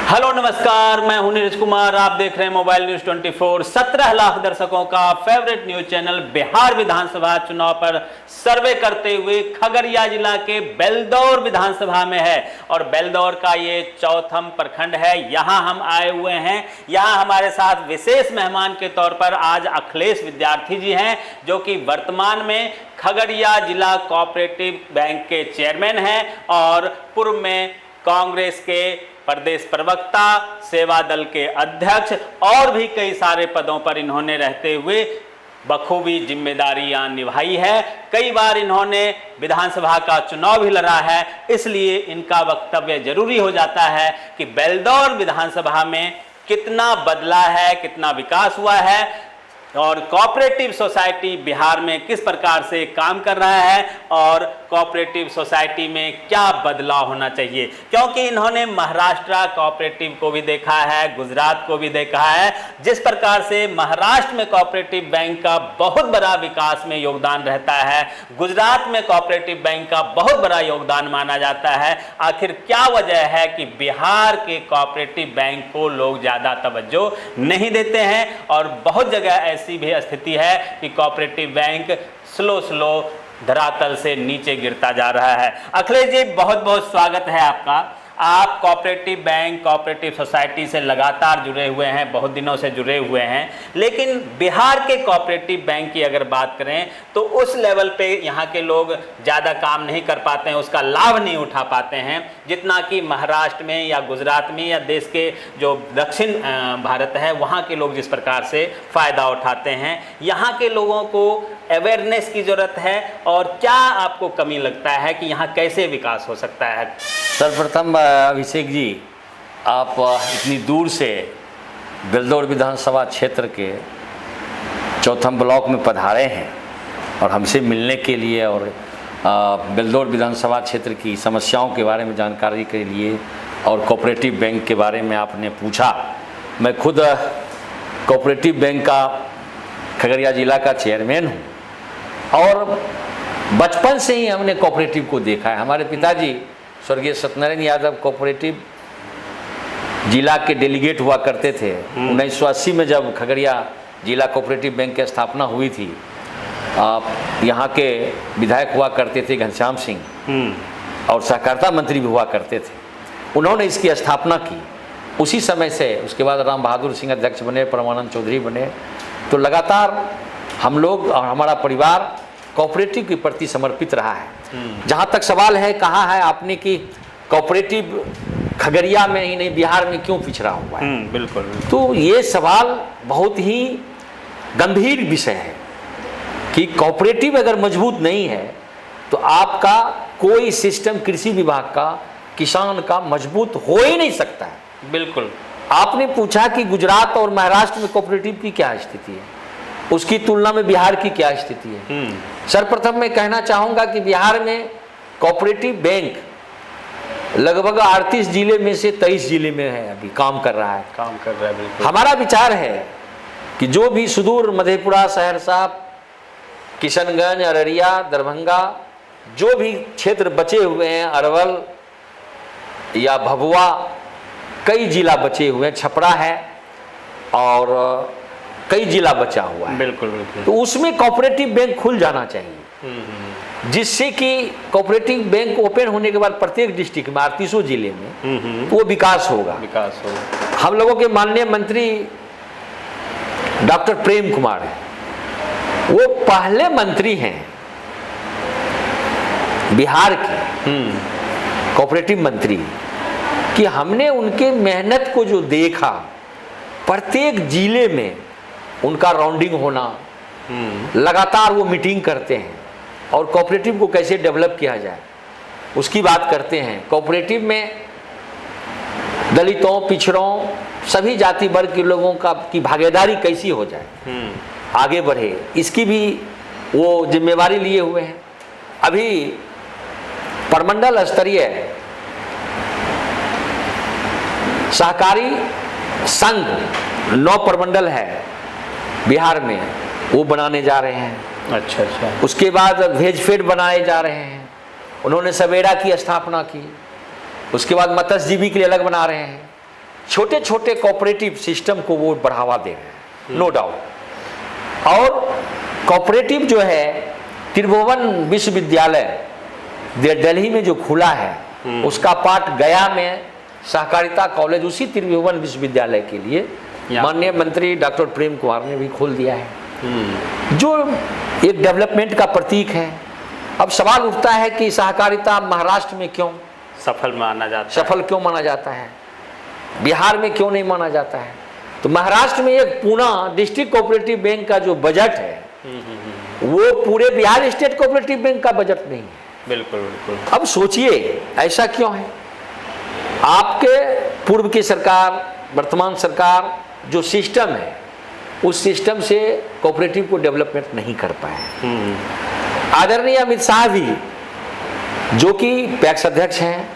Hello नमस्कार, मैं हूं नीरज कुमार। आप देख रहे हैं मोबाइल न्यूज 24। 17 लाख दर्शकों का फेवरेट न्यूज चैनल बिहार विधानसभा चुनाव पर सर्वे करते हुए खगड़िया जिला के बेलदौर विधानसभा में है और बेलदौर का ये चौथम प्रखंड है। यहां हम आए हुए हैं। यहां हमारे साथ विशेष मेहमान के तौर पर आज अखिलेश विद्यार्थी जी हैं, जो कि वर्तमान में खगड़िया जिला कोऑपरेटिव बैंक के चेयरमैन हैं और पूर्व में कांग्रेस के प्रदेश प्रवक्ता, सेवा दल के अध्यक्ष और भी कई सारे पदों पर इन्होंने रहते हुए बखूबी जिम्मेदारियां निभाई है। कई बार इन्होंने विधानसभा का चुनाव भी लड़ा है, इसलिए इनका वक्तव्य जरूरी हो जाता है कि बेलदौर विधानसभा में कितना बदला है, कितना विकास हुआ है और कोऑपरेटिव सोसाइटी बिहार में किस प्रकार से काम कर रहा है और कोऑपरेटिव सोसाइटी में क्या बदलाव होना चाहिए। क्योंकि इन्होंने महाराष्ट्र कोऑपरेटिव को भी देखा है, गुजरात को भी देखा है। जिस प्रकार से महाराष्ट्र में कोऑपरेटिव बैंक का बहुत बड़ा विकास में योगदान रहता है, गुजरात में कोऑपरेटिव बैंक का बहुत बड़ा योगदान माना जाता है, आखिर क्या वजह है कि बिहार के कोऑपरेटिव बैंक को लोग ज़्यादा तवज्जो नहीं देते हैं और बहुत जगह ऐसी भी स्थिति है कि कोऑपरेटिव बैंक स्लो धरातल से नीचे गिरता जा रहा है। अखिलेश जी, बहुत बहुत स्वागत है आपका। आप कोऑपरेटिव बैंक, कोऑपरेटिव सोसाइटी से लगातार जुड़े हुए हैं, बहुत दिनों से जुड़े हुए हैं, लेकिन बिहार के कोऑपरेटिव बैंक की अगर बात करें तो उस लेवल पे यहाँ के लोग ज़्यादा काम नहीं कर पाते हैं, उसका लाभ नहीं उठा पाते हैं जितना कि महाराष्ट्र में या गुजरात में या देश के जो दक्षिण भारत है वहाँ के लोग जिस प्रकार से फ़ायदा उठाते हैं। यहाँ के लोगों को अवेयरनेस की ज़रूरत है और क्या आपको कमी लगता है कि यहाँ कैसे विकास हो सकता है? सर्वप्रथम अभिषेक जी, आप इतनी दूर से बेलदौर विधानसभा क्षेत्र के चौथम ब्लॉक में पधारे हैं और हमसे मिलने के लिए और बेलदौर विधानसभा क्षेत्र की समस्याओं के बारे में जानकारी के लिए और कोऑपरेटिव बैंक के बारे में आपने पूछा। मैं खुद कोऑपरेटिव बैंक का खगड़िया जिला का चेयरमैन हूँ और बचपन से ही हमने कोऑपरेटिव को देखा है। हमारे पिताजी स्वर्गीय सत्यनारायण यादव कोऑपरेटिव जिला के डेलीगेट हुआ करते थे। 1980 में जब खगड़िया जिला कोऑपरेटिव बैंक की स्थापना हुई थी, यहाँ के विधायक हुआ करते थे घनश्याम सिंह और सहकारिता मंत्री भी हुआ करते थे। उन्होंने इसकी स्थापना की। उसी समय से उसके बाद राम बहादुर सिंह अध्यक्ष बने, परमानंद चौधरी बने, तो लगातार हम लोग और हमारा परिवार कोऑपरेटिव के प्रति समर्पित रहा है। जहाँ तक सवाल है, कहा है आपने कि कोऑपरेटिव खगड़िया में ही नहीं बिहार में क्यों पिछड़ा हुआ है? बिल्कुल। तो ये सवाल बहुत ही गंभीर विषय है कि कोऑपरेटिव अगर मजबूत नहीं है तो आपका कोई सिस्टम कृषि विभाग का, किसान का मजबूत हो ही नहीं सकता है। बिल्कुल। आपने पूछा कि गुजरात और महाराष्ट्र में कोऑपरेटिव की क्या स्थिति है, उसकी तुलना में बिहार की क्या स्थिति है? सर्वप्रथम मैं कहना चाहूँगा कि बिहार में कोऑपरेटिव बैंक लगभग 38 जिले में से 23 जिले में है, अभी काम कर रहा है। बिल्कुल। हमारा विचार है कि जो भी सुदूर मधेपुरा, सहरसा, किशनगंज, अररिया, दरभंगा, जो भी क्षेत्र बचे हुए हैं, अरवल या भभुआ, कई जिला बचे हुए हैं, छपरा है और कई जिला बचा हुआ है। बिल्कुल बिल्कुल। तो उसमें कोऑपरेटिव बैंक खुल जाना चाहिए, जिससे कि कोऑपरेटिव बैंक ओपन होने के बाद प्रत्येक डिस्ट्रिक्ट में 38 जिले में वो विकास होगा। हम लोगों के माननीय मंत्री डॉक्टर प्रेम कुमार हैं, वो पहले मंत्री हैं बिहार के कोऑपरेटिव मंत्री, कि हमने उनके मेहनत को जो देखा, प्रत्येक जिले में उनका राउंडिंग होना, लगातार वो मीटिंग करते हैं और कोऑपरेटिव को कैसे डेवलप किया जाए उसकी बात करते हैं। कोऑपरेटिव में दलितों, पिछड़ों, सभी जाति वर्ग के लोगों का की भागीदारी कैसी हो जाए, आगे बढ़े, इसकी भी वो जिम्मेवारी लिए हुए हैं। अभी प्रमंडल स्तरीय सहकारी संघ 9 प्रमंडल है बिहार में, वो बनाने जा रहे हैं। अच्छा। उसके बाद भेजफेड बनाए जा रहे हैं। उन्होंने सवेरा की स्थापना की। उसके बाद मत्स्यजीवी के लिए अलग बना रहे हैं। छोटे छोटे कोऑपरेटिव सिस्टम को वो बढ़ावा दे रहे हैं, नो डाउट। और कोऑपरेटिव जो है त्रिभुवन विश्वविद्यालय दिल्ली में जो खुला है, उसका पार्ट गया में सहकारिता कॉलेज उसी त्रिभुवन विश्वविद्यालय के लिए माननीय मंत्री डॉक्टर प्रेम कुमार ने भी खोल दिया है, जो एक डेवलपमेंट का प्रतीक है। अब सवाल उठता है कि सहकारिता महाराष्ट्र में क्यों सफल माना जाता है, सफल क्यों माना जाता है, बिहार में क्यों नहीं माना जाता है? तो महाराष्ट्र में एक पूना डिस्ट्रिक्ट कोऑपरेटिव बैंक का जो बजट है वो पूरे बिहार स्टेट कोऑपरेटिव बैंक का बजट नहीं है। बिल्कुल बिल्कुल। अब सोचिए ऐसा क्यों है? आपके पूर्व की सरकार, वर्तमान सरकार जो सिस्टम है उस सिस्टम से कोऑपरेटिव को डेवलपमेंट नहीं कर पाए। आदरणीय अमित शाह भी जो कि पैक्स अध्यक्ष हैं,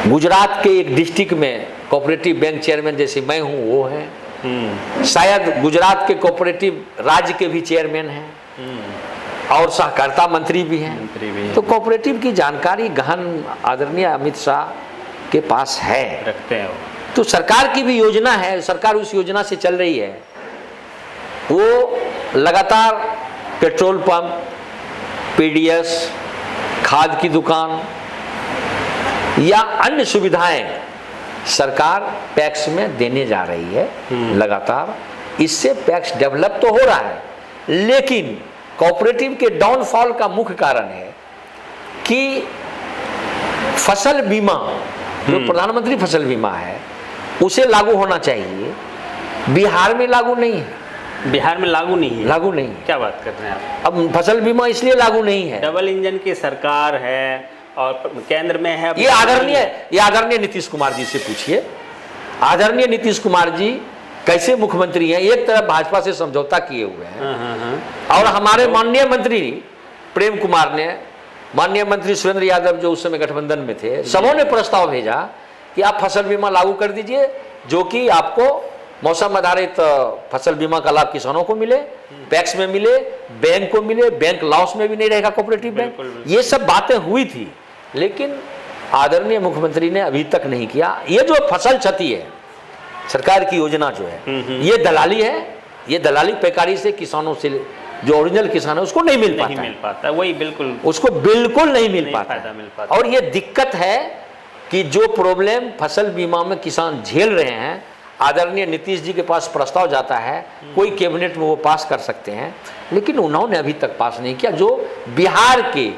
गुजरात के एक डिस्ट्रिक्ट में कोऑपरेटिव बैंक चेयरमैन जैसे मैं हूं वो हैं, शायद गुजरात के कोऑपरेटिव राज्य के भी चेयरमैन हैं और सहकारिता मंत्री भी हैं। तो कोऑपरेटिव की जानकारी गहन आदरणीय अमित शाह के पास है, रखते हैं वो। तो सरकार की भी योजना है, सरकार उस योजना से चल रही है। वो लगातार पेट्रोल पंप, पीडीएस, खाद की दुकान या अन्य सुविधाएं सरकार पैक्स में देने जा रही है लगातार। इससे पैक्स डेवलप तो हो रहा है, लेकिन कोऑपरेटिव के डाउनफॉल का मुख्य कारण है कि फसल बीमा जो प्रधानमंत्री फसल बीमा है उसे लागू होना चाहिए, बिहार में लागू नहीं है। बिहार में लागू नहीं है? लागू नहीं है। क्या बात कर रहे हैं आप? अब फसल बीमा इसलिए लागू नहीं है, डबल इंजन की सरकार है और केंद्र में है। ये आदरणीय नीतीश कुमार जी से पूछिए। आदरणीय नीतीश कुमार जी कैसे मुख्यमंत्री हैं? एक तरफ भाजपा से समझौता किए हुए हैं और हमारे माननीय मंत्री प्रेम कुमार ने, माननीय मंत्री सुरेंद्र यादव जो उस समय गठबंधन में थे, सबों ने प्रस्ताव भेजा कि आप फसल बीमा लागू कर दीजिए, जो कि आपको मौसम आधारित फसल बीमा का लाभ किसानों को मिले, पैक्स में मिले, बैंक को मिले, बैंक लॉस में भी नहीं रहेगा कोऑपरेटिव बैंक। ये सब बातें हुई थी, लेकिन आदरणीय मुख्यमंत्री ने अभी तक नहीं किया। ये जो फसल क्षति है, सरकार की योजना जो है, ये दलाली है, ये दलाली पैकारी से किसानों से जो ओरिजिनल किसान है उसको नहीं मिल पाता, वही बिल्कुल उसको बिल्कुल नहीं मिल पाता। और ये दिक्कत है कि जो प्रॉब्लम फसल बीमा में किसान झेल रहे हैं, आदरणीय नीतीश जी के पास प्रस्ताव जाता है, कोई कैबिनेट में वो पास कर सकते हैं, लेकिन उन्होंने अभी तक पास नहीं किया, जो बिहार के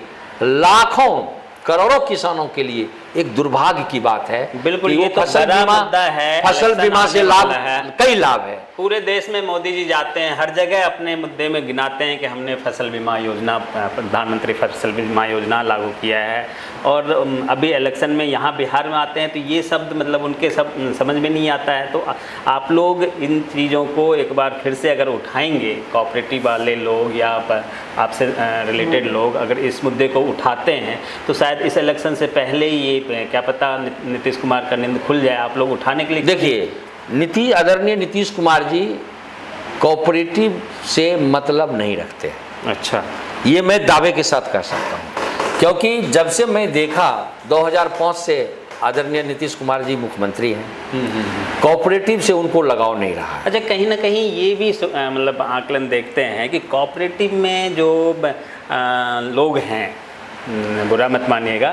लाखों करोड़ों किसानों के लिए एक दुर्भाग्य की बात है। बिल्कुल, ये तो फसल बीमा है, फसल बीमा से लाभ है, कई लाभ है। पूरे देश में मोदी जी जाते हैं, हर जगह अपने मुद्दे में गिनाते हैं कि हमने फसल बीमा योजना, प्रधानमंत्री फसल बीमा योजना लागू किया है। और अभी इलेक्शन में यहाँ बिहार में आते हैं तो ये शब्द मतलब उनके सब समझ में नहीं आता है। तो आप लोग इन चीज़ों को एक बार फिर से अगर उठाएंगे, कोऑपरेटिव वाले लोग या आपसे रिलेटेड लोग अगर इस मुद्दे को उठाते हैं तो शायद इस इलेक्शन से पहले ही ये क्या पता नीतीश कुमार का नींद खुल जाए। आप लोग उठाने के लिए देखिए, आदरणीय नीतीश कुमार जी कोऑपरेटिव से मतलब नहीं रखते। अच्छा, ये मैं दावे के साथ कह सकता हूँ, क्योंकि जब से मैं देखा 2005 से आदरणीय नीतीश कुमार जी मुख्यमंत्री हैं, कोऑपरेटिव से उनको लगाव नहीं रहा। अच्छा, कहीं ना कहीं ये भी मतलब आकलन देखते हैं कि कोऑपरेटिव में जो लोग हैं, बुरा मत मानिएगा,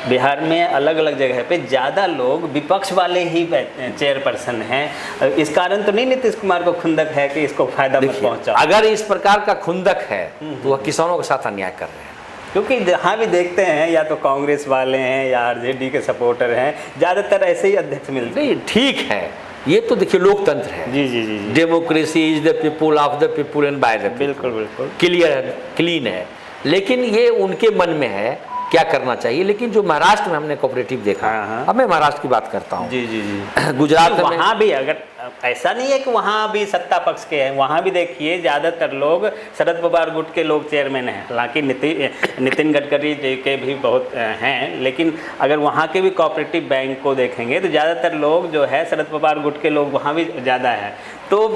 बिहार में अलग अलग जगह पे ज़्यादा लोग विपक्ष वाले ही चेयरपर्सन हैं। इस कारण तो नहीं नीतीश कुमार को खुंदक है कि इसको फायदा मत पहुंचा। अगर इस प्रकार का खुंदक है तो वह किसानों के साथ अन्याय कर रहे हैं, क्योंकि जहाँ भी देखते हैं या तो कांग्रेस वाले हैं या आरजेडी के सपोर्टर हैं, ज़्यादातर ऐसे ही अध्यक्ष मिलते हैं। ठीक है, ये तो देखिए लोकतंत्र है। जी जी जी, democracy is the people of the people and by the people. बिल्कुल बिल्कुल क्लियर है, क्लीन है, लेकिन ये उनके मन में है क्या करना चाहिए। लेकिन जो महाराष्ट्र में हमने कोऑपरेटिव देखा, अब मैं महाराष्ट्र की बात करता हूँ। जी जी जी, गुजरात में वहाँ भी अगर ऐसा नहीं है कि वहाँ भी सत्ता पक्ष के हैं, वहाँ भी देखिए ज़्यादातर लोग शरद पवार गुट के लोग चेयरमैन हैं। हालांकि नितिन गडकरी जी के भी बहुत हैं, लेकिन अगर वहाँ के भी कोऑपरेटिव बैंक को देखेंगे तो ज़्यादातर लोग जो है शरद पवार गुट के लोग वहाँ भी ज़्यादा है। तो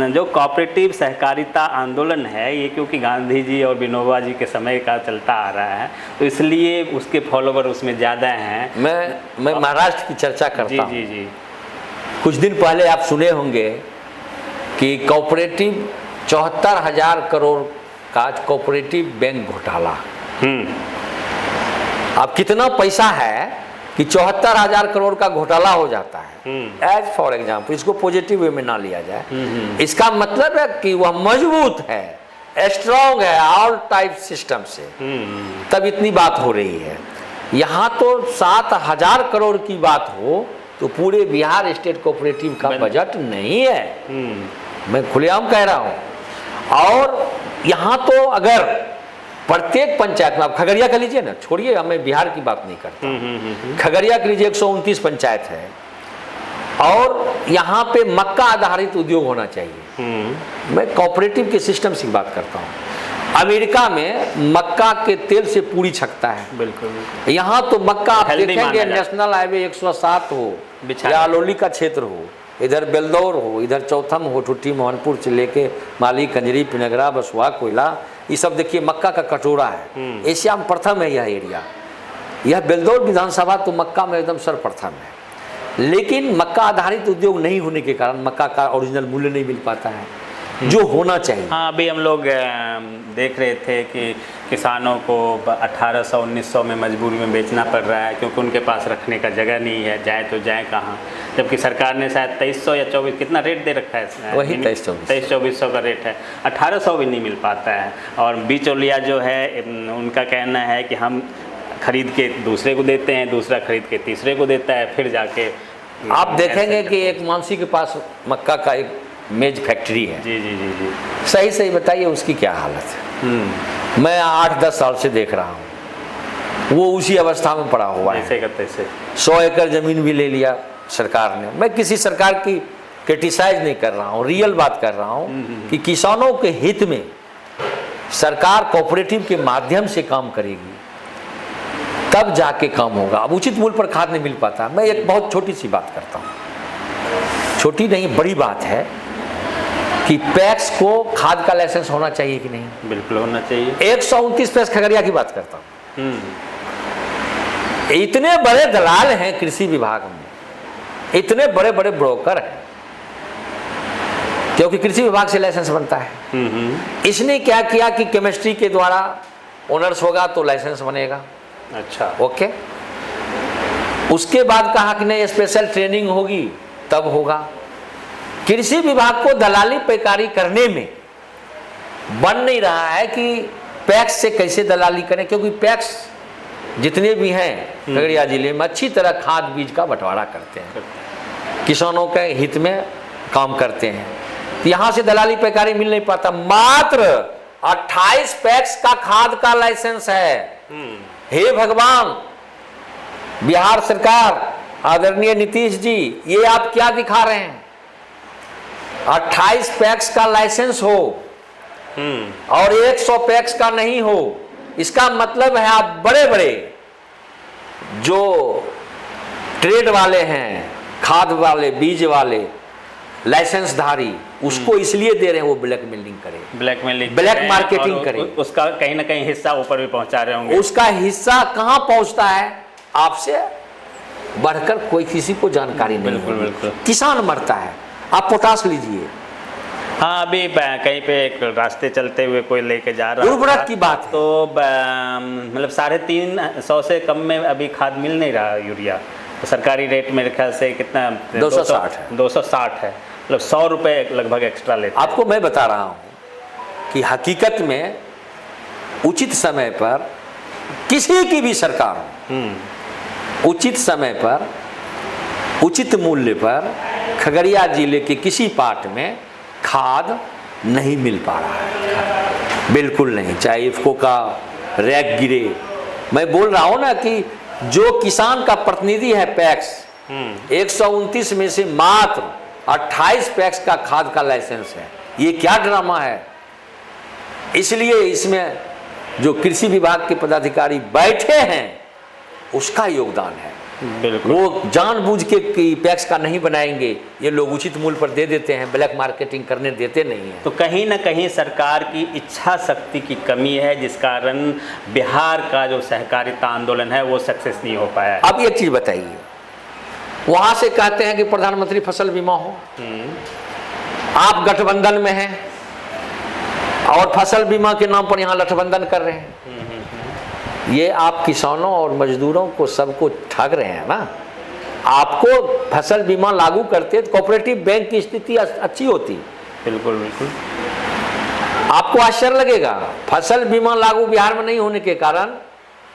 जो कोऑपरेटिव सहकारिता आंदोलन है ये क्योंकि गांधी जी और विनोबा जी के समय का चलता आ रहा है, तो इसलिए उसके फॉलोवर उसमें ज़्यादा हैं। मैं महाराष्ट्र की चर्चा करता हूँ। जी जी। कुछ दिन पहले आप सुने होंगे कि कोऑपरेटिव 74,000 करोड़ का कोऑपरेटिव बैंक घोटाला। अब कितना पैसा है कि 74,000 करोड़ का घोटाला हो जाता है। एज फॉर एग्जाम्पल, इसको पॉजिटिव वे में ना लिया जाए। इसका मतलब है कि वह मजबूत है, स्ट्रॉन्ग है ऑल टाइप सिस्टम से, तब इतनी बात हो रही है। यहाँ तो 7,000 करोड़ की बात हो तो पूरे बिहार स्टेट कोऑपरेटिव का बजट नहीं है। मैं खुलेआम कह रहा हूँ। और यहाँ तो अगर प्रत्येक पंचायत में, आप खगड़िया का लीजिए ना, छोड़िए मैं बिहार की बात नहीं करता, खगड़िया के लीजिए 129 पंचायत है और यहाँ पे मक्का आधारित उद्योग होना चाहिए। मैं कोऑपरेटिव के सिस्टम से बात करता हूँ। अमेरिका में मक्का के तेल से पूरी छकता है। बिल्कुल। यहाँ तो मक्का आप देखेंगे नेशनल हाईवे 107 हो या अलोली का क्षेत्र हो, इधर बेलदौर हो, इधर चौथम हो, ठुट्टी मोहनपुर से लेके माली, कंजरी, पिनगरा, बसुआ, कोयला, ये सब देखिए मक्का का कटोरा है। एशिया में प्रथम है यह एरिया। यह बेलदौर विधानसभा तो मक्का में एकदम सर्वप्रथम है। लेकिन मक्का आधारित उद्योग नहीं होने के कारण मक्का का ओरिजिनल मूल्य नहीं मिल पाता है जो होना चाहिए। हाँ, अभी हम लोग देख रहे थे कि किसानों को 1800-1900 में मजबूरी में बेचना पड़ रहा है क्योंकि उनके पास रखने का जगह नहीं है, जाए तो जाए कहाँ। जबकि सरकार ने शायद 2300 या 24 कितना रेट दे रखा है, वही 2300-2400 का रेट है, 1800 भी नहीं मिल पाता है। और बिचौलिया जो है उनका कहना है कि हम खरीद के दूसरे को देते हैं, दूसरा खरीद के तीसरे को देता है, फिर जाके आप देखेंगे कि एक मानसी के पास मक्का का एक मेज फैक्ट्री है। जी जी जी जी। सही सही बताइए उसकी क्या हालत है। मैं 8-10 साल से देख रहा हूँ वो उसी अवस्था में पड़ा हुआ है। ऐसे करते से 100 एकड़ जमीन भी ले लिया सरकार ने। मैं किसी सरकार की क्रिटिसाइज नहीं कर रहा हूँ, रियल बात कर रहा हूँ कि किसानों के हित में सरकार कोऑपरेटिव के माध्यम से काम करेगी तब जाके काम होगा। अब उचित मूल्य पर खाद नहीं मिल पाता। मैं एक बहुत छोटी सी बात करता हूँ, छोटी नहीं बड़ी बात है कि पैक्स को खाद का लाइसेंस होना चाहिए कि नहीं। बिल्कुल होना चाहिए। 129 पैक्स खगड़िया की बात करता हूँ। इतने बड़े दलाल हैं कृषि विभाग में, इतने बड़े बड़े ब्रोकर हैं, क्योंकि कृषि विभाग से लाइसेंस बनता है। इसने क्या किया कि केमिस्ट्री के द्वारा ऑनर्स होगा तो लाइसेंस बनेगा। अच्छा, ओके। उसके बाद कहा कि नहीं स्पेशल ट्रेनिंग होगी तब होगा। कृषि विभाग को दलाली पैकारी करने में बन नहीं रहा है कि पैक्स से कैसे दलाली करें, क्योंकि पैक्स जितने भी हैं खगड़िया जिले में अच्छी तरह खाद बीज का बंटवारा करते हैं, किसानों के हित में काम करते हैं। यहाँ से दलाली पैकारी मिल नहीं पाता। मात्र 28 पैक्स का खाद का लाइसेंस है। हे भगवान, बिहार सरकार, आदरणीय नीतीश जी, ये आप क्या दिखा रहे हैं। 28 पैक्स का लाइसेंस हो और 100 पैक्स का नहीं हो, इसका मतलब है आप बड़े बड़े जो ट्रेड वाले हैं, खाद वाले, बीज वाले, लाइसेंसधारी, उसको इसलिए दे रहे हैं वो ब्लैक मेलिंग करे, ब्लैक मार्केटिंग करे, उसका कहीं ना कहीं हिस्सा ऊपर भी पहुंचा रहे होंगे। उसका हिस्सा कहां पहुंचता है, आपसे बढ़कर कोई किसी को जानकारी नहीं। बिल्कुल बिल्कुल। किसान मरता है। आप पोटास लीजिए। हाँ, अभी कहीं पे एक रास्ते चलते हुए कोई लेके जा रहा उर्वरक की बात है। तो मतलब 350 से कम में अभी खाद मिल नहीं रहा यूरिया। तो सरकारी रेट मेरे ख्याल से कितना 260 है। 260 है, मतलब 100 रुपये लगभग एक्स्ट्रा लेते हैं। आपको मैं बता रहा हूँ कि हकीकत में उचित समय पर किसी की भी सरकार हो, उचित समय पर उचित मूल्य पर खगड़िया जिले के किसी पार्ट में खाद नहीं मिल पा रहा है, बिल्कुल नहीं। चाहे इफ्को का रैक गिरे, मैं बोल रहा हूँ ना कि जो किसान का प्रतिनिधि है पैक्स, 129 में से मात्र 28 पैक्स का खाद का लाइसेंस है। ये क्या ड्रामा है। इसलिए इसमें जो कृषि विभाग के पदाधिकारी बैठे हैं उसका योगदान है। बिल्कुल। वो जानबूझ के पैक्स का नहीं बनाएंगे, ये लोग उचित मूल्य पर दे देते हैं, ब्लैक मार्केटिंग करने देते नहीं हैं। तो कहीं ना कहीं सरकार की इच्छा शक्ति की कमी है, जिस कारण बिहार का जो सहकारिता आंदोलन है वो सक्सेस नहीं हो पाया है। अब एक चीज बताइए, वहां से कहते हैं कि प्रधानमंत्री फसल बीमा हो, आप गठबंधन में हैं और फसल बीमा के नाम पर यहां गठबंधन कर रहे हैं। ये आप किसानों और मजदूरों को सबको ठग रहे हैं ना। आपको फसल बीमा लागू करते तो कोऑपरेटिव बैंक की स्थिति अच्छी होती। बिल्कुल बिल्कुल। आपको आश्चर्य लगेगा, फसल बीमा लागू बिहार में नहीं होने के कारण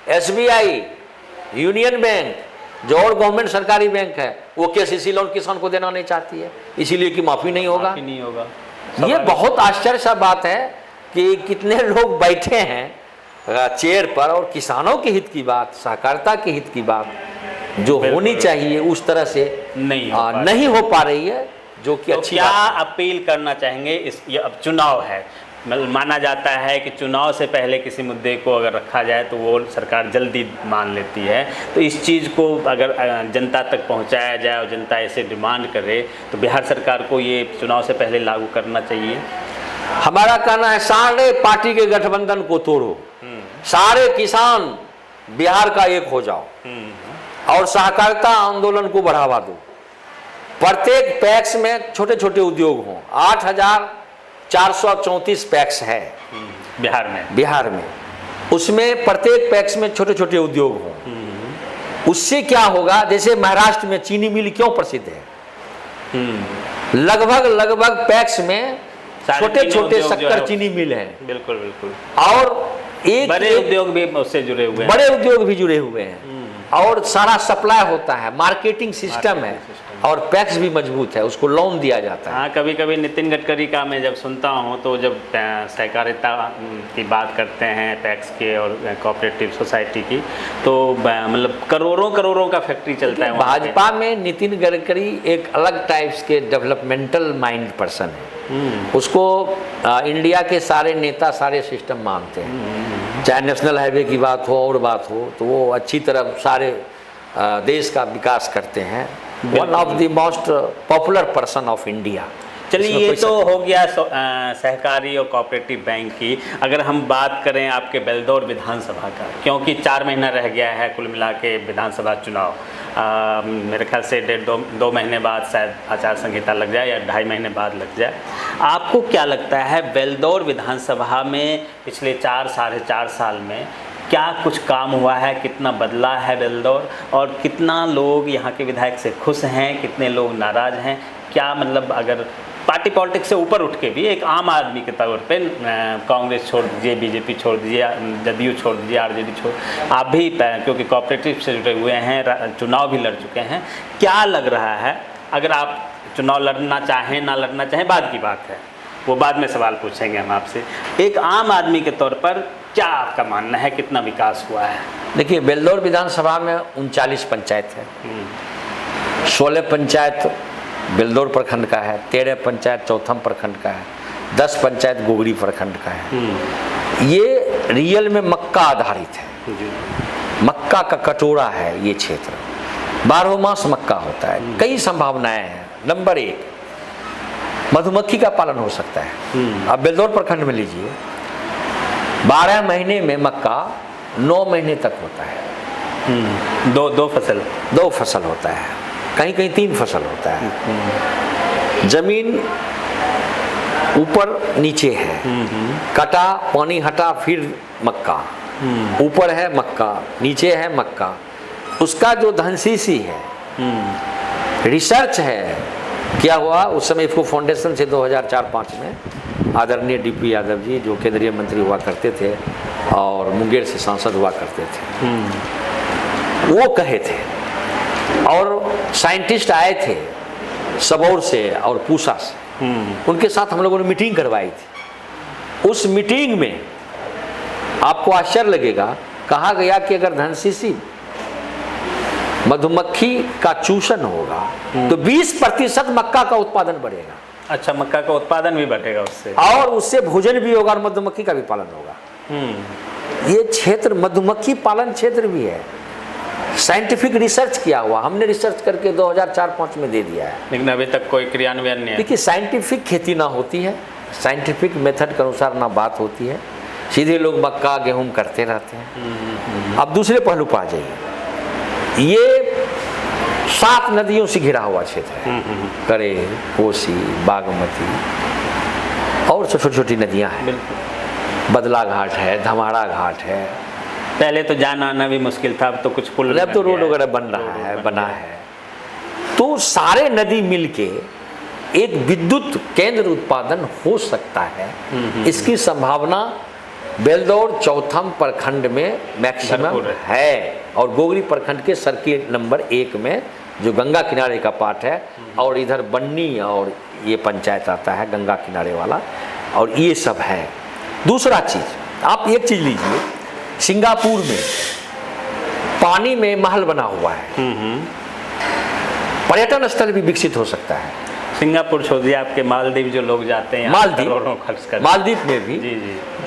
एसबीआई, यूनियन बैंक, जो और गवर्नमेंट सरकारी बैंक है, वो केसीसी लोन किसान को देना नहीं चाहती है, इसीलिए कि माफी नहीं होगा। नहीं होगा। ये बहुत आश्चर्य सा बात है कि कितने लोग बैठे हैं चेयर पर और किसानों के हित की बात, सहकारिता के हित की बात जो होनी चाहिए उस तरह से नहीं हो पा रही है, जो कि अच्छी क्या बात है। अपील करना चाहेंगे ये अब चुनाव है, माना जाता है कि चुनाव से पहले किसी मुद्दे को अगर रखा जाए तो वो सरकार जल्दी मान लेती है। तो इस चीज़ को अगर जनता तक पहुंचाया जाए और जनता ऐसे डिमांड करे तो बिहार सरकार को ये चुनाव से पहले लागू करना चाहिए। हमारा कहना है सारे पार्टी के गठबंधन को तोड़ो, सारे किसान बिहार का एक हो जाओ और सहकारिता आंदोलन को बढ़ावा दो। प्रत्येक पैक्स में छोटे छोटे उद्योग हों। 8,434 पैक्स है बिहार में, उसमें प्रत्येक पैक्स में छोटे छोटे उद्योग हों। उससे क्या होगा, जैसे महाराष्ट्र में चीनी मिल क्यों प्रसिद्ध है, लगभग पैक्स में छोटे छोटे शक्कर चीनी मिल हैं। बिल्कुल बिल्कुल। और बड़े उद्योग भी उससे जुड़े हुए हैं, बड़े उद्योग भी जुड़े हुए हैं और सारा सप्लाई होता है, मार्केटिंग सिस्टम है और पैक्स भी मजबूत है, उसको लोन दिया जाता है। हाँ, कभी कभी नितिन गडकरी का मैं जब सुनता हूँ तो जब सहकारिता की बात करते हैं पैक्स के और कोऑपरेटिव सोसाइटी की, तो मतलब करोड़ों का फैक्ट्री चलता है। भाजपा में नितिन गडकरी एक अलग टाइप्स के डेवलपमेंटल माइंड पर्सन है। उसको इंडिया के सारे नेता सारे सिस्टम मानते हैं, चाहे नेशनल हाईवे की बात हो और बात हो, तो वो अच्छी तरह सारे देश का विकास करते हैं। One of the most popular person of India. चलिए, ये तो हो गया सहकारी और कोऑपरेटिव बैंक की। अगर हम बात करें आपके बेलदौर विधानसभा का, क्योंकि 4 महीना रह गया है कुल मिला के विधानसभा चुनाव, मेरे ख्याल से 1.5-2 महीने बाद शायद आचार संहिता लग जाए या 2.5 महीने बाद लग जाए। आपको क्या लगता है बेलदौर विधानसभा में पिछले 4-4.5 साल में क्या कुछ काम हुआ है, कितना बदला है बेलदौर, और कितना लोग यहाँ के विधायक से खुश हैं, कितने लोग नाराज़ हैं? क्या मतलब अगर पार्टी पॉलिटिक्स से ऊपर उठ के भी एक आम आदमी के तौर पे, कांग्रेस छोड़ दीजिए, बीजेपी छोड़ दीजिए, जदयू छोड़ दीजिए, आरजेडी छोड़, आप भी क्योंकि कोऑपरेटिव से जुड़े हुए हैं, चुनाव भी लड़ चुके हैं, क्या लग रहा है अगर आप चुनाव लड़ना चाहें ना लड़ना चाहें बाद की बात है, वो बाद में सवाल पूछेंगे हम आपसे, एक आम आदमी के तौर पर क्या आपका मानना है, कितना विकास हुआ है? देखिए, बेलदौर विधानसभा में 39 पंचायत है। 16 पंचायत बेलदौर प्रखंड का है, 13 पंचायत चौथम प्रखंड का है, 10 पंचायत गोगरी प्रखंड का है। ये रियल में मक्का आधारित है, मक्का का कटोरा है ये क्षेत्र, 12 मास मक्का होता है। कई संभावनाएं हैं। नंबर 1, मधुमक्खी का पालन हो सकता है। अब बेलदौर प्रखंड में लीजिए, 12 महीने में मक्का 9 महीने तक होता है। दो फसल होता है, कहीं कहीं 3 फसल होता है। जमीन ऊपर नीचे है, कटा पानी हटा फिर मक्का, ऊपर है मक्का नीचे है मक्का। उसका जो धनशीशी है, रिसर्च है, क्या हुआ उस समय इफको फाउंडेशन से 2004-05 में आदरणीय डीपी यादव जी जो केंद्रीय मंत्री हुआ करते थे और मुंगेर से सांसद हुआ करते थे, वो कहे थे और साइंटिस्ट आए थे सबौर से और पूसा से, उनके साथ हम लोगों ने मीटिंग करवाई थी। उस मीटिंग में आपको आश्चर्य लगेगा, कहा गया कि अगर धनशीशी मधुमक्खी का चूषण होगा तो 20% मक्का का उत्पादन बढ़ेगा। अच्छा, मक्का का उत्पादन भी बढ़ेगा उससे, और उससे भोजन भी होगा और मधुमक्खी का भी पालन होगा। ये क्षेत्र मधुमक्खी पालन क्षेत्र भी है, साइंटिफिक रिसर्च किया हुआ, हमने रिसर्च करके 2004-05 में दे दिया है। लेकिन अभी तक कोई क्रियान्वयन नहीं है। देखिए, साइंटिफिक खेती ना होती है, साइंटिफिक मेथड के अनुसार ना बात होती है, सीधे लोग मक्का गेहूं करते रहते हैं। अब दूसरे पहलू पर आ जाइए, ये 7 नदियों से घिरा हुआ क्षेत्र है, करे, कोसी, बागमती और छोटी छोटी नदियां हैं, बदला घाट है, धमाड़ा घाट है। पहले तो जाना आना भी मुश्किल था, अब तो कुछ पुल, अब तो रोड वगैरह बन रहा है, बना है। तो सारे नदी मिलके एक विद्युत केंद्र उत्पादन हो सकता है। इसकी संभावना बेलदौर चौथम प्रखंड में मैक्सिमम है, और गोगरी प्रखंड के सर्किल नंबर 1 में जो गंगा किनारे का पार्ट है, और इधर बन्नी और ये पंचायत आता है गंगा किनारे वाला, और ये सब है। दूसरा चीज, आप एक चीज लीजिए, सिंगापुर में पानी में महल बना हुआ है, पर्यटन स्थल भी विकसित हो सकता है। सिंगापुर छोड़ दिया, आपके मालदीव जो लोग जाते हैं, करोड़ों खर्च कर, मालदीव में भी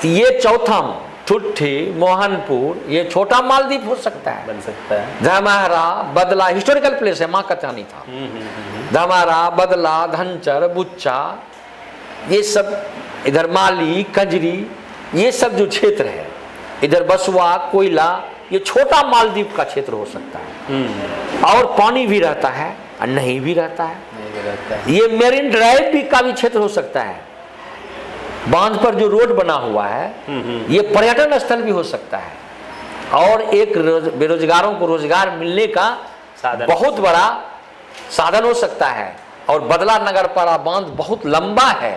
जी ये चौथम, ठुट्ठी, मोहनपुर, ये छोटा मालदीव हो सकता है, बन सकता है। धमारा, बदला हिस्टोरिकल प्लेस है, माँ का चानी था। धमारा, बदला, धनचर, बुच्चा, ये सब, इधर माली, कजरी, ये सब जो क्षेत्र है, इधर बसुआ, कोयला, ये छोटा मालदीव का क्षेत्र हो सकता है। और पानी भी रहता है और नहीं भी रहता है। ये मेरिन ड्राइव भी का भी क्षेत्र हो सकता है। बांध पर जो रोड बना हुआ है, ये पर्यटन स्थल भी हो सकता है, और एक बेरोजगारों को रोजगार मिलने का बहुत बड़ा साधन हो सकता है। और बदला नगरपारा बांध बहुत लंबा है,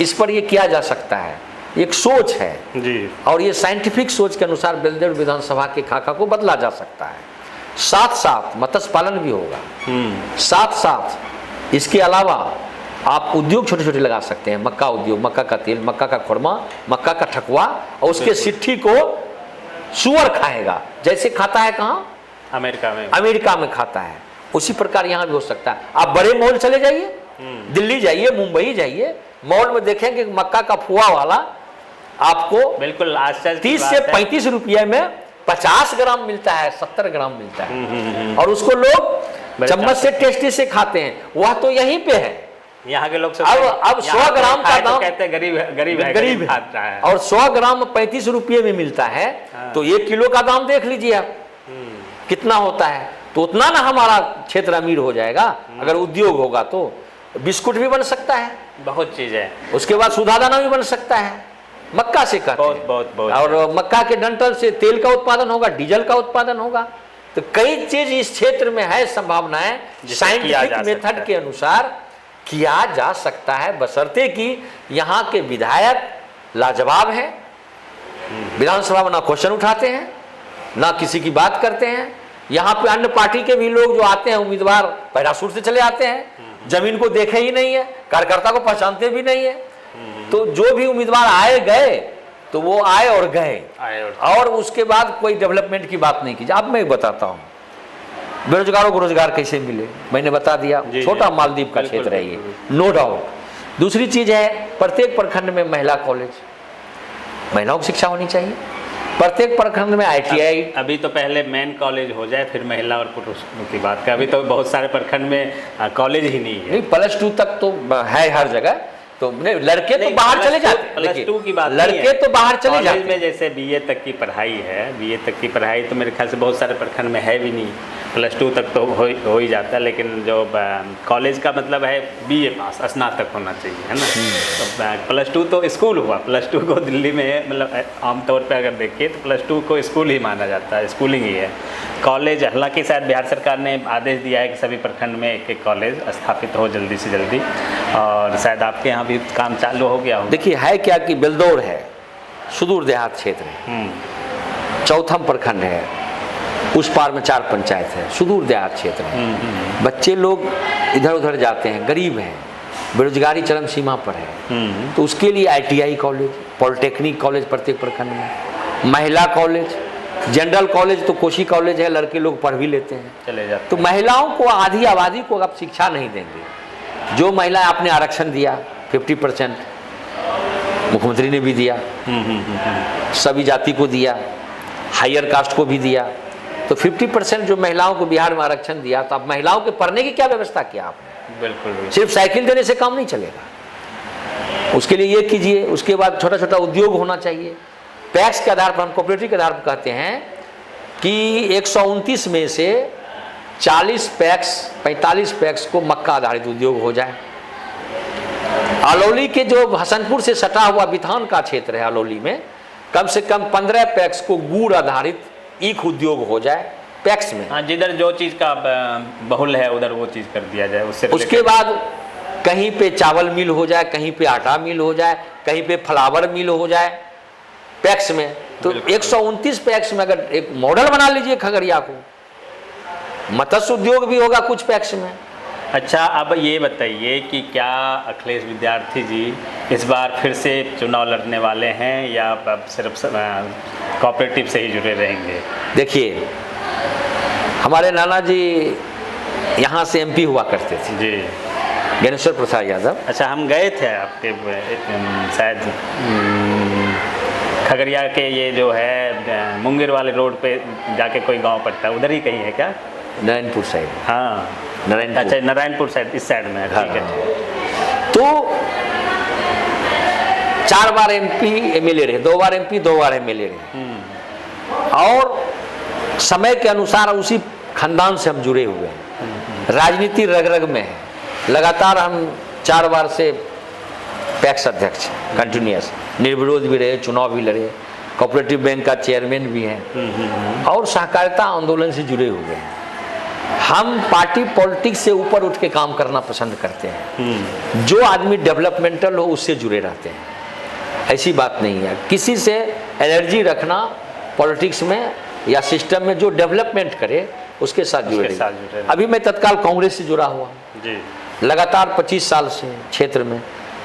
इस पर ये किया जा सकता है, एक सोच है जी। और ये साइंटिफिक सोच के अनुसार बेलदौर विधानसभा के खाका को बदला जा सकता है। साथ साथ मत्स्य पालन भी होगा, साथ साथ इसके अलावा आप उद्योग छोटे छोटे लगा सकते हैं, मक्का उद्योग, मक्का का तेल, मक्का का खुरमा, मक्का का ठकुआ, और उसके सिट्ठी को सुअर खाएगा, जैसे खाता है कहाँ, अमेरिका में खाता है, उसी प्रकार यहाँ भी हो सकता है। आप बड़े मॉल चले जाइए, दिल्ली जाइए, मुंबई जाइए, मॉल में देखेंगे मक्का का फुआ वाला आपको बिल्कुल 30 से 35 रुपये में 50 ग्राम मिलता है, 70 ग्राम मिलता है, और उसको लोग चम्मच से टेस्टी से खाते हैं। वह तो यहीं पे है, यहाँ के लोग अब 100 ग्राम का दाम, कहते हैं गरीब खाता है, और 100 ग्राम 35 रुपये में मिलता है। तो 1 किलो का दाम देख लीजिए आप कितना होता है, तो उतना ना हमारा क्षेत्र अमीर हो जाएगा। अगर उद्योग होगा तो बिस्कुट भी बन सकता है, बहुत चीज है, उसके बाद सुधादाना भी बन सकता है, मक्का से करते हैं। बहुत और मक्का के डंठल से तेल का उत्पादन होगा, डीजल का उत्पादन होगा। तो कई चीज इस क्षेत्र में है, संभावनाएं साइंटिफिक मेथड के अनुसार किया जा सकता है, बशर्ते कि यहाँ के विधायक लाजवाब हैं, विधानसभा में ना क्वेश्चन उठाते हैं, ना किसी की बात करते हैं। यहाँ पे अन्य पार्टी के भी लोग जो आते हैं उम्मीदवार पैराशूट से चले आते हैं, जमीन को देखे ही नहीं है, कार्यकर्ता को पहचानते भी नहीं है। तो जो भी उम्मीदवार आए गए तो वो आए और गए, और उसके बाद कोई डेवलपमेंट की बात नहीं की। अब मैं बताता हूँ बेरोजगारों को रोजगार कैसे मिले, मैंने बता दिया, छोटा मालदीव का क्षेत्र है ये, नो डाउट। दूसरी चीज है, प्रत्येक प्रखंड में महिला कॉलेज, महिलाओं की शिक्षा होनी चाहिए। प्रत्येक प्रखंड में ITI, अभी तो पहले मेन कॉलेज हो जाए फिर महिला और पुरुषों की बात का, अभी तो बहुत सारे प्रखंड में कॉलेज ही नहीं है। नहीं, +2 तक तो है हर जगह, तो लड़के तो बाहर चले जाते, +2 की बात लड़के तो बाहर चले जाते में। जैसे BA तक की पढ़ाई है, BA तक की पढ़ाई तो मेरे ख्याल से बहुत सारे प्रखंड में है भी नहीं, +2 तक तो हो ही जाता है। लेकिन जो कॉलेज का मतलब है BA पास, स्नातक होना चाहिए, है ना। तो +2 तो स्कूल हुआ, +2 को दिल्ली में मतलब आमतौर पर अगर देखिए तो +2 को स्कूल ही माना जाता है, स्कूलिंग ही है। कॉलेज, हालांकि शायद बिहार सरकार ने आदेश दिया है कि सभी प्रखंड में एक कॉलेज स्थापित हो जल्दी से जल्दी, और शायद आपके यहाँ भी काम चालू हो गया हो। देखिए है क्या कि बेलदौर है, सुदूर देहात क्षेत्र है, चौथम प्रखंड है, उस पार में 4 पंचायत है, सुदूर देहात क्षेत्र है। बच्चे लोग इधर उधर जाते हैं, गरीब हैं, बेरोजगारी चरम सीमा पर है, तो उसके लिए ITI कॉलेज, पॉलिटेक्निक कॉलेज प्रत्येक प्रखंड में, महिला कॉलेज, जनरल कॉलेज तो कोशी कॉलेज है, लड़के लोग पढ़ भी लेते हैं। चले जाते तो महिलाओं को, आधी आबादी को आप शिक्षा नहीं देंगे। जो महिलाएं आपने आरक्षण दिया 50%, मुख्यमंत्री ने भी दिया, सभी जाति को दिया, हायर कास्ट को भी दिया, तो 50% जो महिलाओं को बिहार में आरक्षण दिया, तो आप महिलाओं के पढ़ने की क्या व्यवस्था किया आपने? बिल्कुल। सिर्फ साइकिल देने से काम नहीं चलेगा, उसके लिए ये कीजिए। उसके बाद छोटा छोटा उद्योग होना चाहिए। पैक्स के आधार पर, हम कोऑपरेटिव के आधार पर कहते हैं कि 129 में से 40 पैक्स, 45 पैक्स को मक्का आधारित उद्योग हो जाए। अलौली के जो हसनपुर से सटा हुआ बिथान का क्षेत्र है, अलौली में कम से कम 15 पैक्स को गुड़ आधारित ईख उद्योग हो जाए पैक्स में। हाँ, जिधर जो चीज़ का बहुल है उधर वो चीज़ कर दिया जाए। उसके बाद कहीं पे चावल मिल हो जाए, कहीं पे आटा मिल हो जाए, कहीं पे फ्लावर मिल हो जाए पैक्स में। तो 129 पैक्स में अगर एक मॉडल बना लीजिए खगड़िया को, मत्स्य उद्योग भी होगा कुछ पैक्स में। अच्छा, अब ये बताइए कि क्या अखिलेश विद्यार्थी जी इस बार फिर से चुनाव लड़ने वाले हैं या अब सिर्फ कोऑपरेटिव से ही जुड़े रहेंगे? देखिए, हमारे नाना जी यहाँ से एमपी हुआ करते थे जी, ज्ञानेश्वर प्रसाद यादव। अच्छा, हम गए थे आपके शायद खगड़िया के ये जो है मुंगेर वाले रोड पे जाके कोई गांव पड़ता है, उधर ही कहीं है क्या? नारायणपुर साइड। हाँ, नारायणपुर। अच्छा, नारायणपुर साइड, इस साइड में। हाँ, ठीक है। तो 4 बार एमपी एमएलए रहे, 2 बार एमपी 2 बार एमएलए रहे, और समय के अनुसार उसी खानदान से हम जुड़े हुए हैं। राजनीति रग रग में है। लगातार हम 4 बार से पैक्स अध्यक्ष कंटिन्यूस, निर्विरोध भी रहे, चुनाव भी लड़े, कोऑपरेटिव बैंक का चेयरमैन भी हैं, और सहकारिता आंदोलन से जुड़े हुए हैं। हम पार्टी पॉलिटिक्स से ऊपर उठ के काम करना पसंद करते हैं। जो आदमी डेवलपमेंटल हो उससे जुड़े रहते हैं। ऐसी बात नहीं है किसी से एलर्जी रखना पॉलिटिक्स में या सिस्टम में। जो डेवलपमेंट करे उसके साथ जुड़े। अभी मैं तत्काल कांग्रेस से जुड़ा हुआ जी, लगातार 25 साल से क्षेत्र में।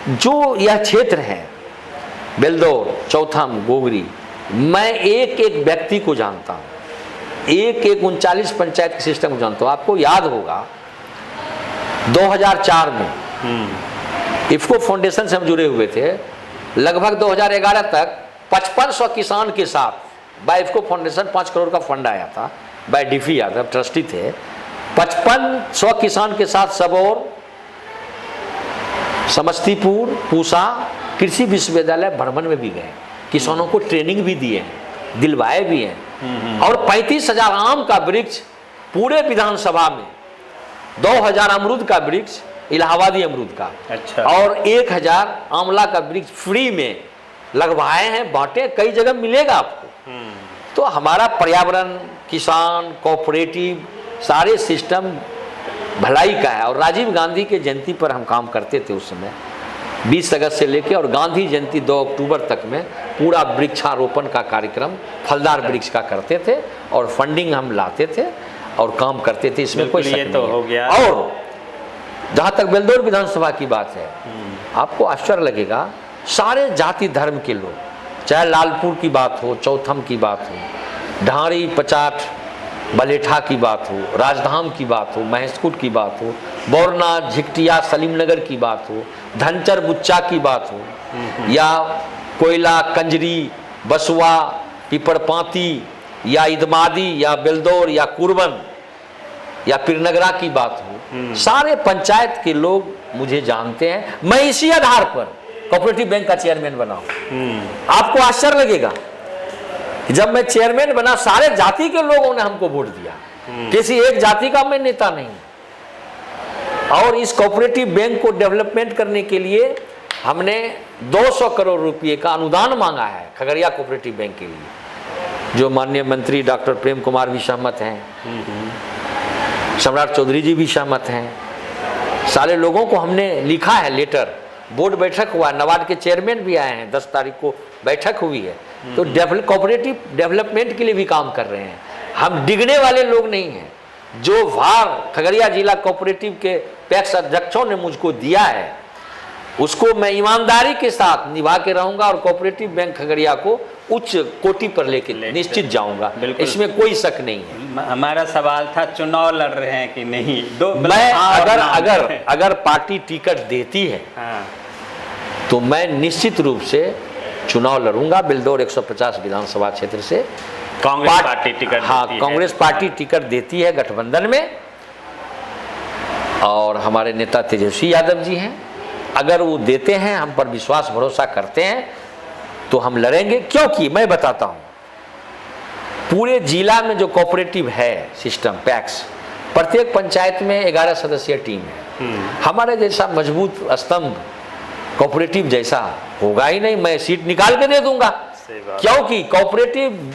जो यह क्षेत्र है बेलदौर, चौथम, गोगरी, मैं एक एक व्यक्ति को जानता हूँ, एक 39 पंचायत के सिस्टम को जानता हूँ। आपको याद होगा 2004 में इफ्को फाउंडेशन से हम जुड़े हुए थे। लगभग 2011 तक 5500 किसान के साथ बाय इफ्को फाउंडेशन 5 करोड़ का फंड आया था, बाय डीपी यादव ट्रस्टी थे। 5500 किसान के साथ सबौर, समस्तीपुर, पूसा कृषि विश्वविद्यालय भ्रमण में भी गए, किसानों को ट्रेनिंग भी दिए हैं, दिलवाए भी हैं। और 35,000 आम का वृक्ष पूरे विधानसभा में, 2,000 अमरूद का वृक्ष, इलाहाबादी अमरूद का, अच्छा, और 1,000 आंवला का वृक्ष फ्री में लगवाए हैं, बांटे। कई जगह मिलेगा आपको। तो हमारा पर्यावरण, किसान, कोऑपरेटिव, सारे सिस्टम भलाई का है। और राजीव गांधी के जयंती पर हम काम करते थे उस समय, 20 अगस्त से लेकर और गांधी जयंती 2 अक्टूबर तक में पूरा वृक्षारोपण का कार्यक्रम फलदार वृक्ष का करते थे, और फंडिंग हम लाते थे और काम करते थे। इसमें कोई शक नहीं तो हो गया। और जहाँ तक बेलदौर विधानसभा की बात है, आपको आश्चर्य लगेगा, सारे जाति धर्म के लोग, चाहे लालपुर की बात हो, चौथम की बात हो, ढारी, पचाट, बलेठा की बात हो, राजधाम की बात हो, महेशकूट की बात हो, बोरना, झिकटिया, सलीमनगर की बात हो, धनचर, बुच्चा की बात हो, या कोयला, कंजरी, बसुआ, पिपरपाती, या इदमादी, या बेलदौर, या कुरबन, या पीरनगरा की बात हो, सारे पंचायत के लोग मुझे जानते हैं। मैं इसी आधार पर कोऑपरेटिव बैंक का चेयरमैन बना हूं। आपको आश्चर्य लगेगा, जब मैं चेयरमैन बना सारे जाति के लोगों ने हमको वोट दिया, किसी एक जाति का मैं नेता नहीं। और इस कोऑपरेटिव बैंक को डेवलपमेंट करने के लिए हमने 200 करोड़ रुपए का अनुदान मांगा है खगड़िया कोऑपरेटिव बैंक के लिए, जो माननीय मंत्री डॉक्टर प्रेम कुमार भी सहमत हैं, सम्राट चौधरी जी भी सहमत हैं। सारे लोगों को हमने लिखा है लेटर, बोर्ड बैठक हुआ, नवाड के चेयरमैन भी आए हैं, 10 तारीख को बैठक हुई है। तो कोऑपरेटिव डेवलपमेंट के लिए भी काम कर रहे हैं। हम डिगने वाले लोग नहीं हैं। जो भार खगड़िया जिला कोऑपरेटिव के पैक्स अध्यक्षों ने मुझको दिया है, उसको मैं ईमानदारी के साथ निभा के रहूंगा और कोऑपरेटिव बैंक खगड़िया को उच्च कोटि पर लेके निश्चित जाऊंगा, इसमें कोई शक नहीं है। हमारा सवाल था चुनाव लड़ रहे हैं कि नहीं, दो मैं हाँ और अगर ना अगर में। अगर पार्टी टिकट देती है हाँ, तो मैं निश्चित रूप से चुनाव लड़ूंगा बिलदौर 150 विधानसभा क्षेत्र से। कांग्रेस पार्टी टिकट हाँ, देती है। कांग्रेस पार्टी टिकट देती है गठबंधन में, और हमारे नेता तेजस्वी यादव जी हैं। अगर वो देते हैं, हम पर विश्वास भरोसा करते हैं, तो हम लड़ेंगे। क्योंकि मैं बताता हूं, पूरे जिला में जो कोऑपरेटिव है सिस्टम पैक्स, प्रत्येक पंचायत में 11 सदस्यीय टीम है। हमारे जैसा मजबूत स्तंभ कोऑपरेटिव जैसा होगा ही नहीं। मैं सीट निकाल के दे दूंगा, सही बात। क्योंकि कोऑपरेटिव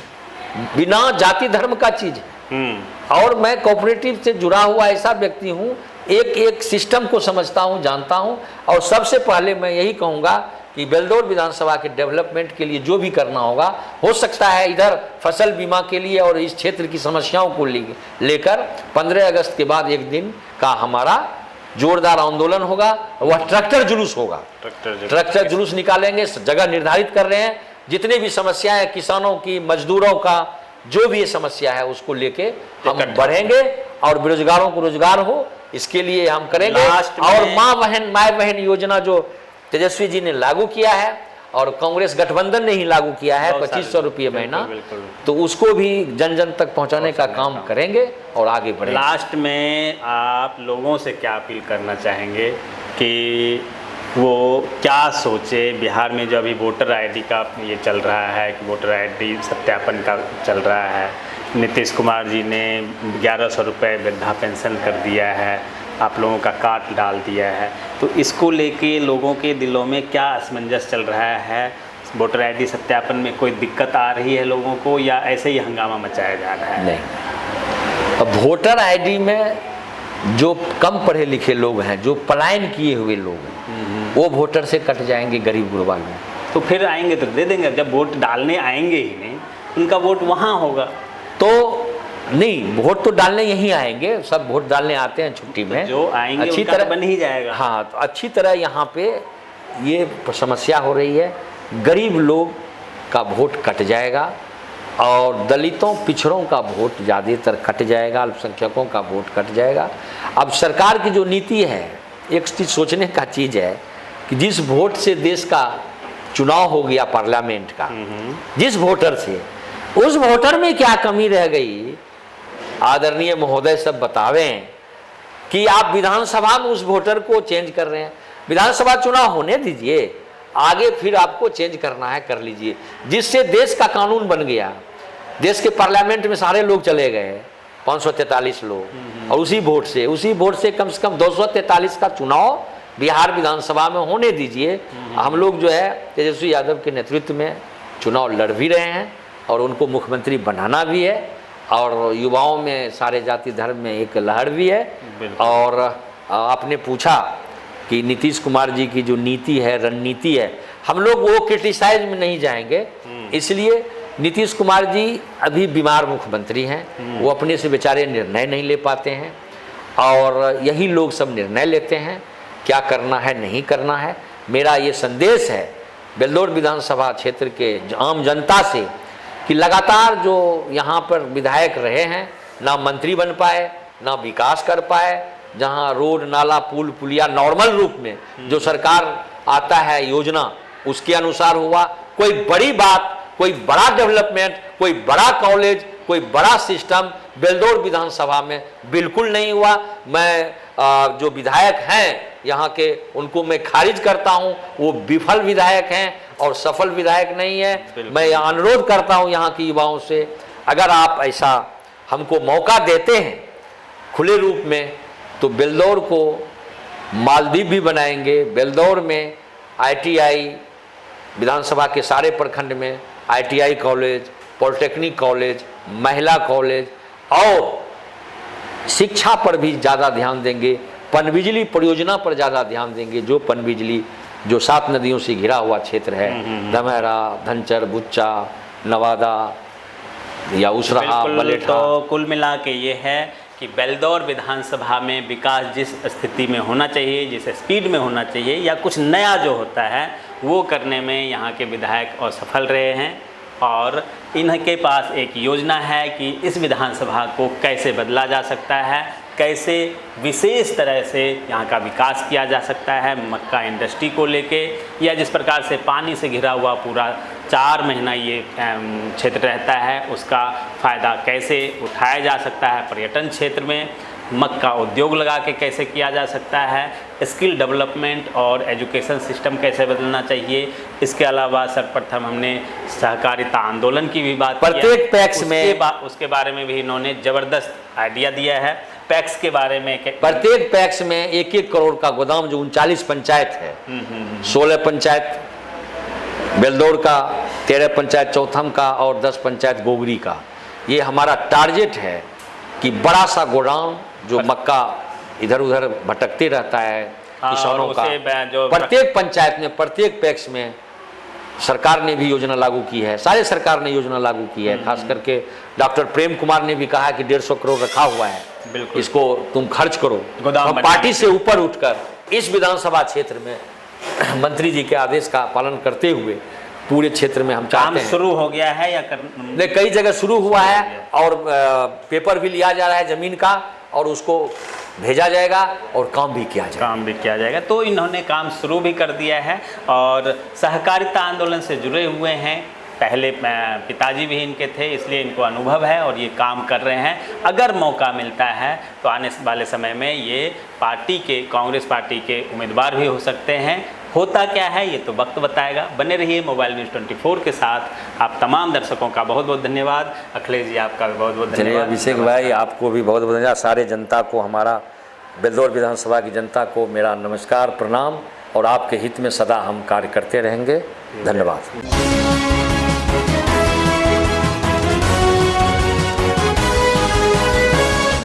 बिना जाति धर्म का चीज है, और मैं कोऑपरेटिव से जुड़ा हुआ ऐसा व्यक्ति हूं, एक एक सिस्टम को समझता हूं, जानता हूं। और सबसे पहले मैं यही कहूंगा कि बेलदौर विधानसभा के डेवलपमेंट के लिए जो भी करना होगा, हो सकता है इधर फसल बीमा के लिए और इस क्षेत्र की समस्याओं को लेकर 15 अगस्त के बाद एक दिन का हमारा जोरदार आंदोलन होगा। वह ट्रैक्टर जुलूस होगा, ट्रैक्टर जुलूस निकालेंगे। जगह निर्धारित कर रहे हैं, जितने भी समस्याएं किसानों की, मजदूरों का, जो भी ये समस्या है उसको लेके हम बढ़ेंगे और बेरोजगारों को रोजगार हो, इसके लिए हम करेंगे। और माँ बहन योजना जो तेजस्वी जी ने लागू किया है और कांग्रेस गठबंधन ने ही लागू किया है, 2500 रुपये महीना, तो उसको भी जन जन तक पहुंचाने का काम करेंगे और आगे बढ़ेंगे। लास्ट में आप लोगों से क्या अपील करना चाहेंगे कि वो क्या सोचे? बिहार में जो अभी वोटर आईडी का ये चल रहा है कि वोटर आईडी सत्यापन का चल रहा है, नीतीश कुमार जी ने 1100 रुपये वृद्धा पेंशन कर दिया है, आप लोगों का कार्ड डाल दिया है, तो इसको लेके लोगों के दिलों में क्या असमंजस चल रहा है? वोटर आईडी सत्यापन में कोई दिक्कत आ रही है लोगों को, या ऐसे ही हंगामा मचाया जा रहा है? नहीं, अब वोटर आईडी में जो कम पढ़े लिखे लोग हैं, जो पलायन किए हुए लोग हैं, वो वोटर से कट जाएंगे, गरीब गुरबा लोग। तो फिर आएंगे तो दे देंगे, जब वोट डालने आएंगे ही नहीं, उनका वोट वहाँ होगा। तो नहीं, वोट तो डालने यहीं आएंगे, सब वोट डालने आते हैं छुट्टी में, जो आएंगे अच्छी उनका तरह तो बन ही जाएगा। हाँ, तो अच्छी तरह यहाँ पे ये समस्या हो रही है, गरीब लोग का वोट कट जाएगा और दलितों पिछड़ों का वोट ज़्यादातर कट जाएगा, अल्पसंख्यकों का वोट कट जाएगा। अब सरकार की जो नीति है, एक चीज़ सोचने का चीज़ है कि जिस वोट से देश का चुनाव हो गया पार्लियामेंट का, जिस वोटर से, उस वोटर में क्या कमी रह गई, आदरणीय महोदय सब बतावें कि आप विधानसभा में उस वोटर को चेंज कर रहे हैं। विधानसभा चुनाव होने दीजिए, आगे फिर आपको चेंज करना है कर लीजिए, जिससे देश का कानून बन गया। देश के पार्लियामेंट में सारे लोग चले गए, 543 लोग, और उसी वोट से कम 243 का चुनाव बिहार विधानसभा में होने दीजिए। हम लोग जो है तेजस्वी यादव के नेतृत्व में चुनाव लड़ भी रहे हैं और उनको मुख्यमंत्री बनाना भी है, और युवाओं में सारे जाति धर्म में एक लहर भी है। और आपने पूछा कि नीतीश कुमार जी की जो नीति है, रणनीति है, हम लोग वो क्रिटिसाइज में नहीं जाएंगे, इसलिए नीतीश कुमार जी अभी बीमार मुख्यमंत्री हैं, वो अपने से बेचारे निर्णय नहीं ले पाते हैं, और यही लोग सब निर्णय लेते हैं क्या करना है नहीं करना है। मेरा ये संदेश है बेलदौर विधानसभा क्षेत्र के आम जनता से कि लगातार जो यहाँ पर विधायक रहे हैं, ना मंत्री बन पाए, ना विकास कर पाए, जहाँ रोड नाला पुल पुलिया नॉर्मल रूप में जो सरकार आता है योजना उसके अनुसार हुआ, कोई बड़ी बात, कोई बड़ा डेवलपमेंट, कोई बड़ा कॉलेज, कोई बड़ा सिस्टम बेलदौर विधानसभा में बिल्कुल नहीं हुआ। मैं जो विधायक हैं यहाँ के, उनको मैं खारिज करता हूँ, वो विफल विधायक हैं और सफल विधायक नहीं है। मैं अनुरोध करता हूँ यहाँ के युवाओं से, अगर आप ऐसा हमको मौका देते हैं खुले रूप में, तो बेलदौर को मालदीव भी बनाएंगे। बेलदौर में ITI, विधानसभा के सारे प्रखंड में ITI कॉलेज, पॉलिटेक्निक कॉलेज, महिला कॉलेज, और शिक्षा पर भी ज़्यादा ध्यान देंगे, पनबिजली परियोजना पर ज़्यादा ध्यान देंगे। जो पनबिजली जो 7 नदियों से घिरा हुआ क्षेत्र है, दमहरा, धनचर, बुच्चा, नवादा या उसराहा, बलेठा, तो कुल मिला के ये है कि कि बेलदौर विधानसभा में विकास जिस स्थिति में होना चाहिए, जिस स्पीड में होना चाहिए, या कुछ नया जो होता है वो करने में यहाँ के विधायक असफल रहे हैं। और इनके पास एक योजना है कि इस विधानसभा को कैसे बदला जा सकता है, कैसे विशेष तरह से यहाँ का विकास किया जा सकता है मक्का इंडस्ट्री को लेके, या जिस प्रकार से पानी से घिरा हुआ पूरा 4 महीना ये क्षेत्र रहता है उसका फ़ायदा कैसे उठाया जा सकता है, पर्यटन क्षेत्र में मक्का उद्योग लगा के कैसे किया जा सकता है, स्किल डेवलपमेंट और एजुकेशन सिस्टम कैसे बदलना चाहिए। इसके अलावा सर्वप्रथम हमने सहकारिता आंदोलन की भी बात प्रत्येक पैक्स में उसके बारे में भी इन्होंने ज़बरदस्त आइडिया दिया है। पैक्स के बारे में प्रत्येक पैक्स में 1-1 करोड़ का गोदाम, जो 39 पंचायत है, 16 पंचायत बेलदौर का, 13 पंचायत चौथम का और 10 पंचायत गोगरी का, ये हमारा टारगेट है कि बड़ा सा गोडाउन जो मक्का इधर उधर भटकते रहता है किसानों का, प्रत्येक पंचायत में, प्रत्येक पैक्स में सरकार ने भी योजना लागू की है, सारे सरकार ने योजना लागू की है। खास करके डॉक्टर प्रेम कुमार ने भी कहा कि 150 करोड़ रखा हुआ है, इसको तुम खर्च करो। हम पार्टी से ऊपर उठकर इस विधानसभा क्षेत्र में मंत्री जी के आदेश का पालन करते हुए पूरे क्षेत्र में हम चाहते हैं। शुरू हो गया है या नहीं, कई जगह शुरू हुआ है और पेपर भी लिया जा रहा है ज़मीन का और उसको भेजा जाएगा और काम भी किया जाएगा। तो इन्होंने काम शुरू भी कर दिया है और सहकारिता आंदोलन से जुड़े हुए हैं। पहले पिताजी भी इनके थे, इसलिए इनको अनुभव है और ये काम कर रहे हैं। अगर मौका मिलता है तो आने वाले समय में ये पार्टी के, कांग्रेस पार्टी के उम्मीदवार भी हो सकते हैं। होता क्या है ये तो वक्त बताएगा। बने रहिए मोबाइल न्यूज़ 24 के साथ। आप तमाम दर्शकों का बहुत बहुत धन्यवाद। अखिलेश जी आपका भी बहुत बहुत धन्यवाद। अभिषेक भाई आपको भी बहुत बहुत धन्यवाद। सारे जनता को, हमारा बेलदौर विधानसभा की जनता को मेरा नमस्कार, प्रणाम, और आपके हित में सदा हम कार्य करते रहेंगे। धन्यवाद।